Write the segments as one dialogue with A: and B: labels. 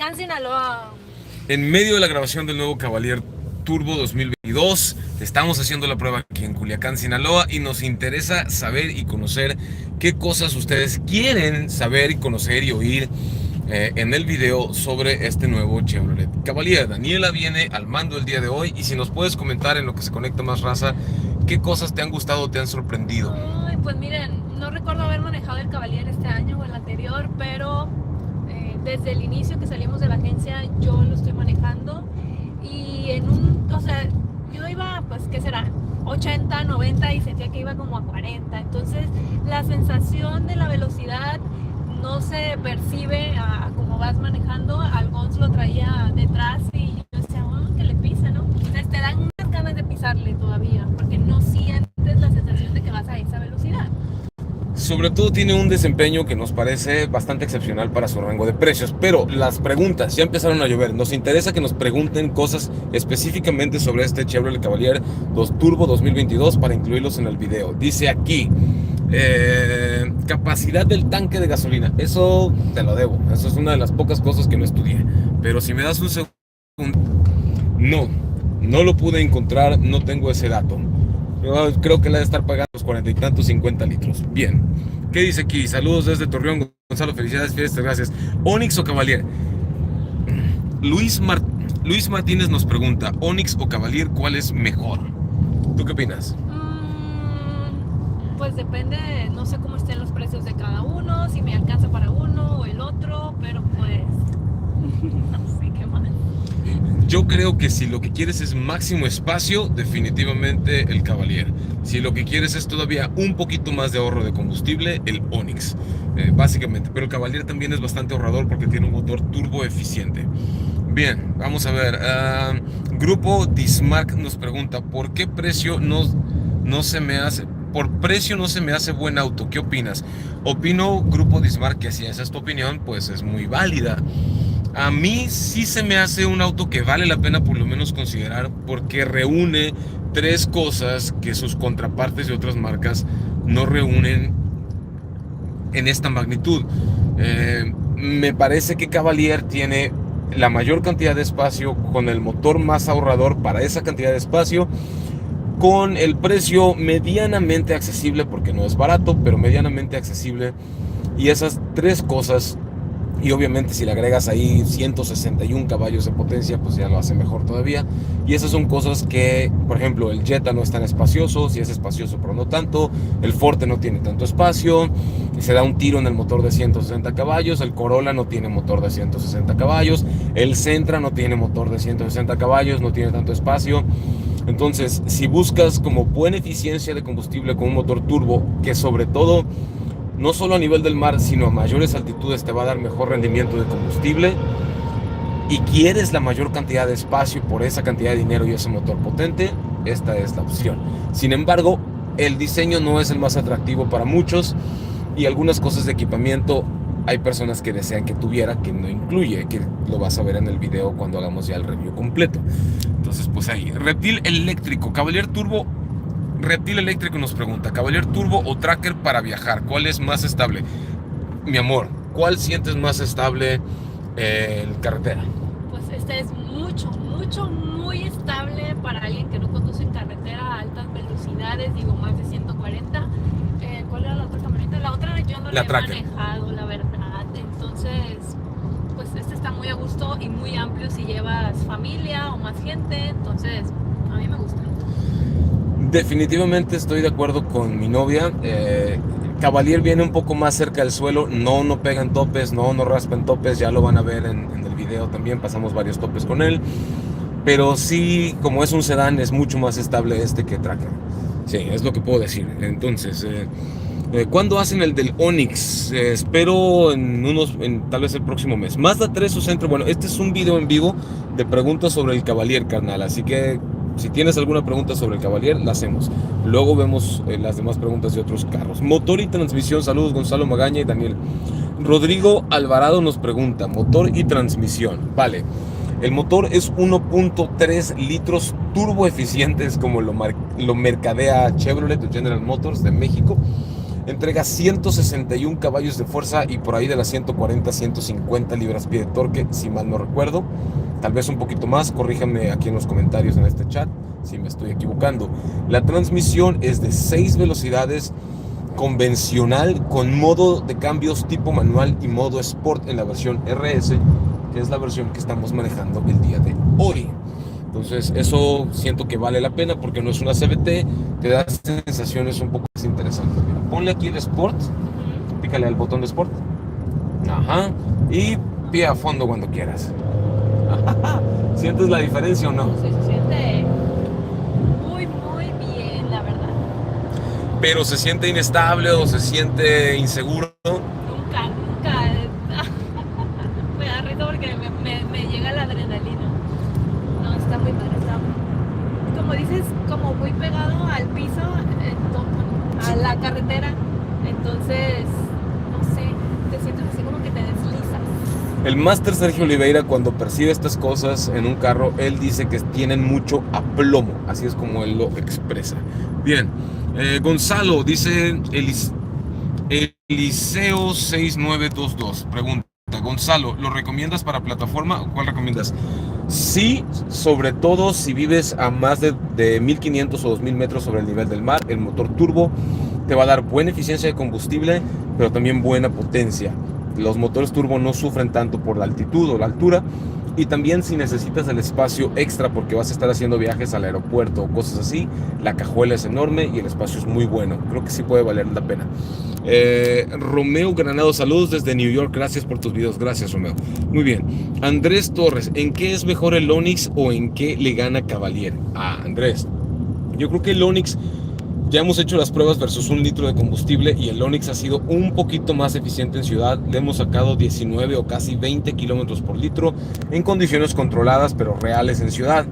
A: Acá en Sinaloa.
B: En medio de la grabación del nuevo Cavalier Turbo 2022, estamos haciendo la prueba aquí en Culiacán, Sinaloa, y nos interesa saber y conocer qué cosas ustedes quieren saber y conocer y oír en el video sobre este nuevo Chevrolet Cavalier. Daniela viene al mando el día de hoy, y si nos puedes comentar en lo que se conecta más raza, qué cosas te han gustado o te han sorprendido.
A: Ay, pues miren, no recuerdo haber manejado el Cavalier este año o el anterior, pero desde el inicio que salimos de la agencia yo lo estoy manejando y o sea, yo iba, pues, ¿qué será? 80, 90 y sentía que iba como a 40. Entonces, la sensación de la velocidad no se percibe a como vas manejando. Algons lo traía detrás y yo decía, oh, que le pisa, ¿no? Entonces, te dan unas ganas de pisarle todavía, porque no sientes la sensación de que vas a esa velocidad.
B: Sobre todo tiene un desempeño que nos parece bastante excepcional para su rango de precios. Pero las preguntas ya empezaron a llover. Nos interesa que nos pregunten cosas específicamente sobre este Chevrolet Cavalier 2 Turbo 2022 para incluirlos en el video. Dice aquí, capacidad del tanque de gasolina. Eso te lo debo. Eso es una de las pocas cosas que no estudié. Pero si me das un segundo... No lo pude encontrar, no tengo ese dato. Yo creo que le ha de estar pagando los 40 y tantos, 50 litros. Bien. ¿Qué dice aquí? Saludos desde Torreón, Gonzalo. Felicidades, fiestas, gracias. ¿Onix o Cavalier? Luis Martínez nos pregunta, ¿Onix o Cavalier, cuál es mejor? ¿Tú qué opinas?
A: Pues depende, no sé cómo estén los precios de cada uno, si me alcanza para uno o el otro, pero pues no sé qué más.
B: Yo creo que si lo que quieres es máximo espacio, definitivamente el Cavalier. Si lo que quieres es todavía un poquito más de ahorro de combustible, el Onix, básicamente. Pero el Cavalier también es bastante ahorrador porque tiene un motor turbo eficiente. Bien, vamos a ver. Grupo Dismark nos pregunta, ¿por qué precio no se me hace? Por precio no se me hace buen auto. ¿Qué opinas? Opino, Grupo Dismark, que si esa es tu opinión, pues es muy válida. A mí sí se me hace un auto que vale la pena por lo menos considerar, porque reúne tres cosas que sus contrapartes de otras marcas no reúnen en esta magnitud. Me parece que Cavalier tiene la mayor cantidad de espacio, con el motor más ahorrador para esa cantidad de espacio, con el precio medianamente accesible, porque no es barato, pero medianamente accesible. Y esas tres cosas, y obviamente si le agregas ahí 161 caballos de potencia, pues ya lo hace mejor todavía. Y esas son cosas que, por ejemplo, el Jetta no es tan espacioso, sí es espacioso pero no tanto. El Forte no tiene tanto espacio, y se da un tiro en el motor de 160 caballos. El Corolla no tiene motor de 160 caballos. El Sentra no tiene motor de 160 caballos, no tiene tanto espacio. Entonces, si buscas como buena eficiencia de combustible con un motor turbo, que sobre todo, no solo a nivel del mar, sino a mayores altitudes te va a dar mejor rendimiento de combustible, y quieres la mayor cantidad de espacio por esa cantidad de dinero y ese motor potente, esta es la opción. Sin embargo, el diseño no es el más atractivo para muchos, y algunas cosas de equipamiento hay personas que desean que tuviera, que no incluye, que lo vas a ver en el video cuando hagamos ya el review completo. Entonces, pues ahí, Reptil eléctrico, Cavalier Turbo. Reptil eléctrico nos pregunta, ¿Cavalier Turbo o Tracker para viajar? ¿Cuál es más estable? Mi amor, ¿cuál sientes más estable en carretera?
A: Pues este es muy estable para alguien que no conduce en carretera a altas velocidades, digo más de 140. ¿Cuál era la otra camioneta? La otra yo no la he manejado, la verdad. Entonces, pues este está muy a gusto y muy amplio si llevas familia o más gente. Entonces, a mí me gusta.
B: Definitivamente estoy de acuerdo con mi novia. Cavalier viene un poco más cerca del suelo, no pega en topes, no raspa en topes, ya lo van a ver en el video también, pasamos varios topes con él. Pero sí, como es un sedán, es mucho más estable este que Tracker. Sí, es lo que puedo decir. Entonces, ¿cuándo hacen el del Onix? Espero tal vez el próximo mes. Mazda 3 o Centro. Bueno, este es un video en vivo de preguntas sobre el Cavalier, carnal. Así que si tienes alguna pregunta sobre el Cavalier, la hacemos. Luego vemos las demás preguntas de otros carros. Motor y transmisión. Saludos, Gonzalo Magaña y Daniel. Rodrigo Alvarado nos pregunta, motor y transmisión. Vale, el motor es 1.3 litros turbo eficientes, como lo mercadea Chevrolet o General Motors de México. Entrega 161 caballos de fuerza y por ahí de las 140, 150 libras-pie de torque, si mal no recuerdo. Tal vez un poquito más, corríjanme aquí en los comentarios en este chat si me estoy equivocando. La transmisión es de 6 velocidades, convencional, con modo de cambios tipo manual y modo Sport en la versión RS, que es la versión que estamos manejando el día de hoy. Entonces eso siento que vale la pena porque no es una CVT, te da sensaciones un poco más interesantes. Mira, ponle aquí el Sport, pícale al botón de Sport, ajá, y pie a fondo cuando quieras. ¿Sientes la diferencia o no?
A: Sí, se siente muy, muy bien, la verdad.
B: Pero se siente inestable o se siente inseguro.
A: Nunca. Me da risa porque me llega la adrenalina. No, está muy padre. Está, como dices, como muy pegado al piso, a la carretera. Entonces, no sé, te sientes así como que te deslizas.
B: El máster Sergio Oliveira, cuando percibe estas cosas en un carro, él dice que tienen mucho aplomo. Así es como él lo expresa. Bien, Gonzalo dice Eliseo 6922. Pregunta, Gonzalo, ¿lo recomiendas para plataforma o cuál recomiendas? Sí, sobre todo si vives a más de 1500 o 2000 metros sobre el nivel del mar. El motor turbo te va a dar buena eficiencia de combustible, pero también buena potencia. Los motores turbo no sufren tanto por la altitud o la altura, y también si necesitas el espacio extra porque vas a estar haciendo viajes al aeropuerto o cosas así, la cajuela es enorme y el espacio es muy bueno. Creo que sí puede valer la pena. Romeo Granado, saludos desde New York, gracias por tus videos. Gracias, Romeo. Muy bien. Andrés Torres, ¿en qué es mejor el Onix o en qué le gana Cavalier? Andrés, yo creo que el Onix, ya hemos hecho las pruebas versus 1 litro de combustible y el Onix ha sido un poquito más eficiente en ciudad. Le hemos sacado 19 o casi 20 kilómetros por litro en condiciones controladas pero reales en ciudad.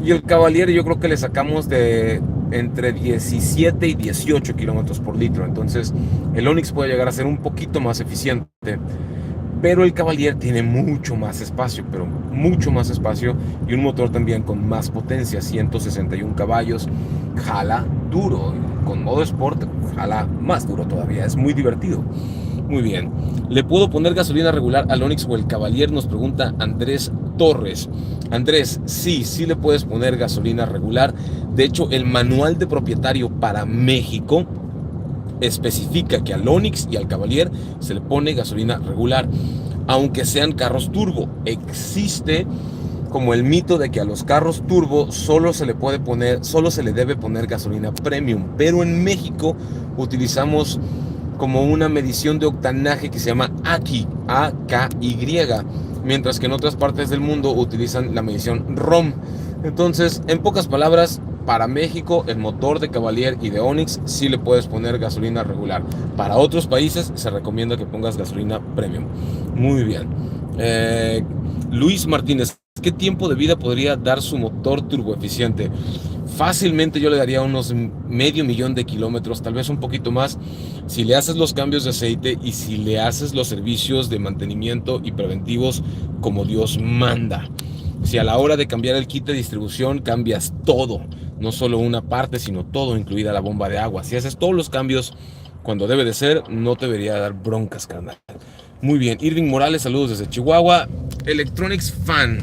B: Y el Cavalier yo creo que le sacamos de entre 17 y 18 kilómetros por litro. Entonces el Onix puede llegar a ser un poquito más eficiente. Pero el Cavalier tiene mucho más espacio, pero mucho más espacio, y un motor también con más potencia, 161 caballos, jala duro, con modo Sport jala más duro todavía, es muy divertido. Muy bien, ¿le puedo poner gasolina regular al Onix o el Cavalier? Nos pregunta Andrés Torres. Andrés, sí le puedes poner gasolina regular. De hecho, el manual de propietario para México especifica que al Onix y al Cavalier se le pone gasolina regular, aunque sean carros turbo. Existe como el mito de que a los carros turbo solo se le debe poner gasolina premium, pero en México utilizamos como una medición de octanaje que se llama AKY, mientras que en otras partes del mundo utilizan la medición ROM. Entonces, en pocas palabras, para México, el motor de Cavalier y de Onix sí le puedes poner gasolina regular. Para otros países se recomienda que pongas gasolina premium. Muy bien. Luis Martínez, ¿qué tiempo de vida podría dar su motor turboeficiente? Fácilmente yo le daría unos medio millón de kilómetros, tal vez un poquito más, si le haces los cambios de aceite y si le haces los servicios de mantenimiento y preventivos como Dios manda. Si a la hora de cambiar el kit de distribución cambias todo, no solo una parte, sino todo, incluida la bomba de agua. Si haces todos los cambios cuando debe de ser, no te debería dar broncas, carnal. Muy bien, Irving Morales, saludos desde Chihuahua. Electronics Fan.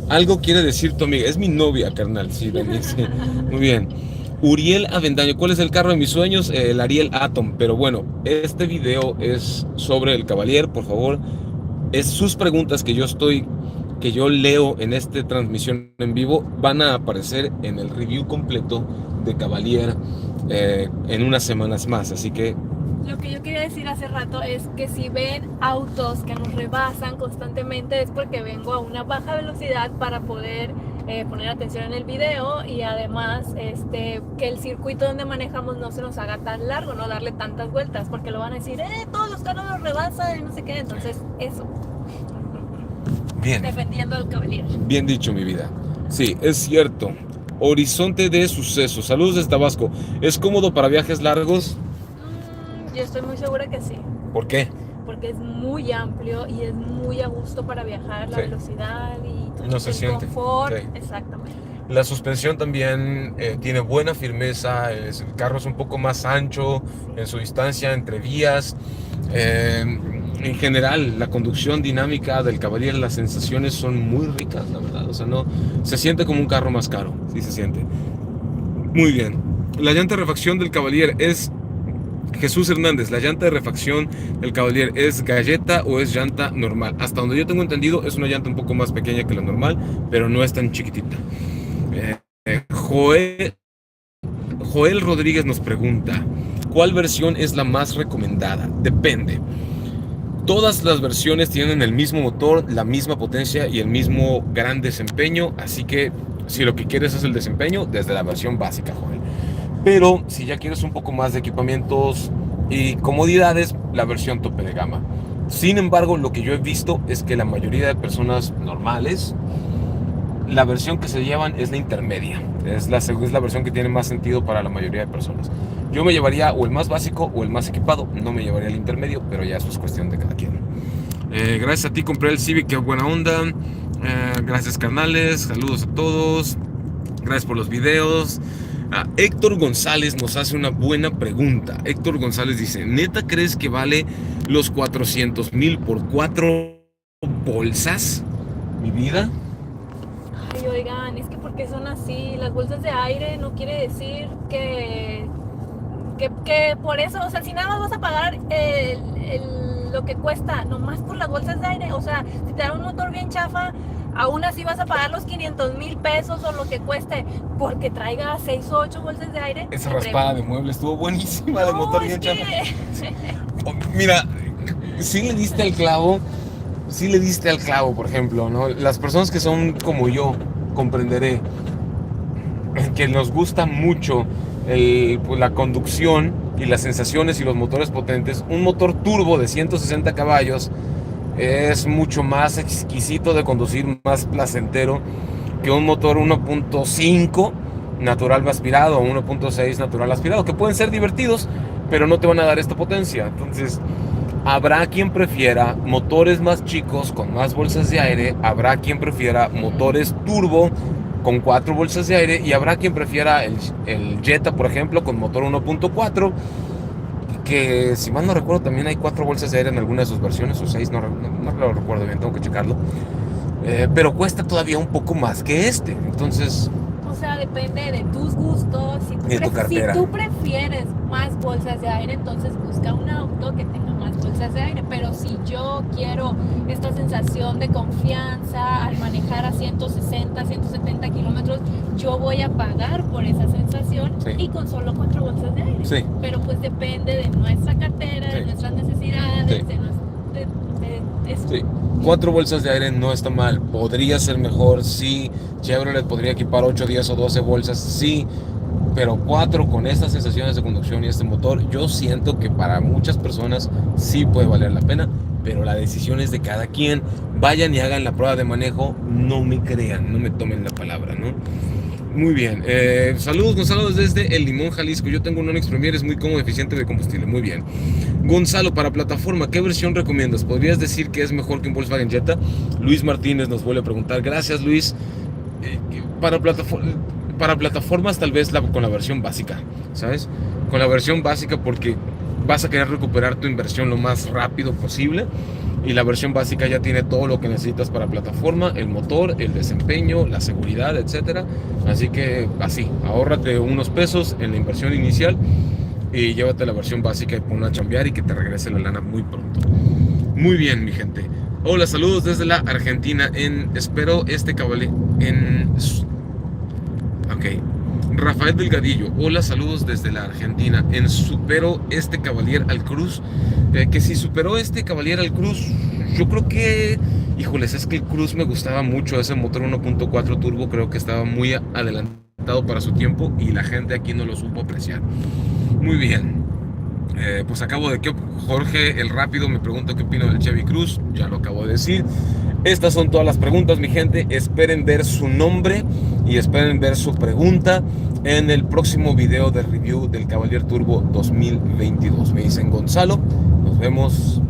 B: Algo quiere decir tu amiga. Es mi novia, carnal. Sí, sí. Muy bien. Uriel Avendaño, ¿cuál es el carro de mis sueños? El Ariel Atom. Pero bueno, este video es sobre el Cavalier, por favor. Es sus preguntas que yo leo en esta transmisión en vivo, van a aparecer en el review completo de Cavalier en unas semanas más, así que...
A: Lo que yo quería decir hace rato es que si ven autos que nos rebasan constantemente es porque vengo a una baja velocidad para poder poner atención en el video, y además que el circuito donde manejamos no se nos haga tan largo, no darle tantas vueltas, porque lo van a decir, todos los carros los rebasan y no sé qué. Entonces eso.
B: Bien.
A: Defendiendo al Cavalier.
B: Bien dicho, mi vida. Sí, es cierto. Horizonte de Suceso. Saludos desde Tabasco. ¿Es cómodo para viajes largos?
A: Yo estoy muy segura que sí.
B: ¿Por qué?
A: Porque es muy amplio y es muy a gusto para viajar, la velocidad y
B: no se
A: el
B: siente.
A: confort.
B: Sí.
A: Exactamente.
B: La suspensión también tiene buena firmeza, el carro es un poco más ancho en su distancia entre vías. En general, la conducción dinámica del Cavalier, las sensaciones son muy ricas, la verdad. O sea, no se siente como un carro más caro, sí se siente. Muy bien. La llanta de refacción del Cavalier es... Jesús Hernández, ¿la llanta de refacción del Cavalier es galleta o es llanta normal? Hasta donde yo tengo entendido, es una llanta un poco más pequeña que la normal, pero no es tan chiquitita. Joel Rodríguez nos pregunta, ¿cuál versión es la más recomendada? Depende. Todas las versiones tienen el mismo motor, la misma potencia y el mismo gran desempeño, así que si lo que quieres es el desempeño, desde la versión básica, Joel. Pero si ya quieres un poco más de equipamientos y comodidades, la versión tope de gama. Sin embargo, lo que yo he visto es que la mayoría de personas normales, la versión que se llevan es la intermedia. Es la versión que tiene más sentido para la mayoría de personas. Yo me llevaría o el más básico o el más equipado. No me llevaría el intermedio, pero ya eso es cuestión de cada quien. Gracias a ti compré el Civic, qué buena onda. Gracias, carnales. Saludos a todos. Gracias por los videos. Héctor González nos hace una buena pregunta. Héctor González dice, ¿neta crees que vale los 400,000 por 4 bolsas? ¿Mi vida?
A: Ay, oigan, es que porque son así, las bolsas de aire no quiere decir que por eso, o sea, si nada más vas a pagar lo que cuesta, nomás por las bolsas de aire, o sea, si te dan un motor bien chafa, aún así vas a pagar los 500,000 pesos o lo que cueste, porque traiga 6 o 8 bolsas de aire.
B: Esa raspada de mueble estuvo buenísima, de motor bien chafa. Mira, sí le diste al clavo. Sí le diste al clavo, por ejemplo, ¿no? Las personas que son como yo, comprenderé que nos gusta mucho pues, la conducción y las sensaciones y los motores potentes. Un motor turbo de 160 caballos es mucho más exquisito de conducir, más placentero que un motor 1.5 natural aspirado o 1.6 natural aspirado, que pueden ser divertidos, pero no te van a dar esta potencia. Entonces, habrá quien prefiera motores más chicos con más bolsas de aire, habrá quien prefiera motores turbo con 4 bolsas de aire y habrá quien prefiera el Jetta, por ejemplo, con motor 1.4, que si mal no recuerdo también hay 4 bolsas de aire en alguna de sus versiones, o 6, no lo recuerdo bien, tengo que checarlo, pero cuesta todavía un poco más que este. Entonces,
A: o sea, depende de tus gustos. Si tú prefieres más bolsas de aire, entonces busca un auto que tenga más bolsas de aire. Pero si yo quiero esta sensación de confianza al manejar a 160, 170 kilómetros, yo voy a pagar por esa sensación, sí, y con solo 4 bolsas de aire. Sí. Pero pues depende de nuestra cartera, sí, de nuestras necesidades, sí, de eso.
B: Sí. 4 bolsas de aire no está mal, podría ser mejor, sí. Chevrolet podría equipar 8, 10 o 12 bolsas, sí, pero 4 con estas sensaciones de conducción y este motor, yo siento que para muchas personas sí puede valer la pena, pero la decisión es de cada quien. Vayan y hagan la prueba de manejo, no me crean, no me tomen la palabra, ¿no? Muy bien, saludos Gonzalo desde El Limón, Jalisco. Yo tengo un Onix Premier, es muy cómodo y eficiente de combustible. Muy bien. Gonzalo, para plataforma, ¿qué versión recomiendas? ¿Podrías decir que es mejor que un Volkswagen Jetta? Luis Martínez nos vuelve a preguntar. Gracias, Luis. Para plataformas tal vez con la versión básica, ¿sabes? Con la versión básica porque vas a querer recuperar tu inversión lo más rápido posible. Y la versión básica ya tiene todo lo que necesitas para plataforma, el motor, el desempeño, la seguridad, etcétera. Así que así, ahórrate unos pesos en la inversión inicial y llévate la versión básica y ponla a chambear y que te regrese la lana muy pronto. Muy bien, mi gente. Hola, saludos desde la Argentina. Espero este caballero ok. Rafael Delgadillo, hola, saludos desde la Argentina. Supero este Cavalier al Cruz. Que si superó este Cavalier al Cruz, yo creo que, híjoles, es que el Cruz me gustaba mucho. Ese motor 1.4 turbo creo que estaba muy adelantado para su tiempo y la gente aquí no lo supo apreciar. Muy bien. Pues acabo de que Jorge el Rápido me pregunta qué opino del Chevy Cruz. Ya lo acabo de decir. Estas son todas las preguntas, mi gente. Esperen ver su nombre y esperen ver su pregunta en el próximo video de review del Cavalier Turbo 2022. Me dicen Gonzalo. Nos vemos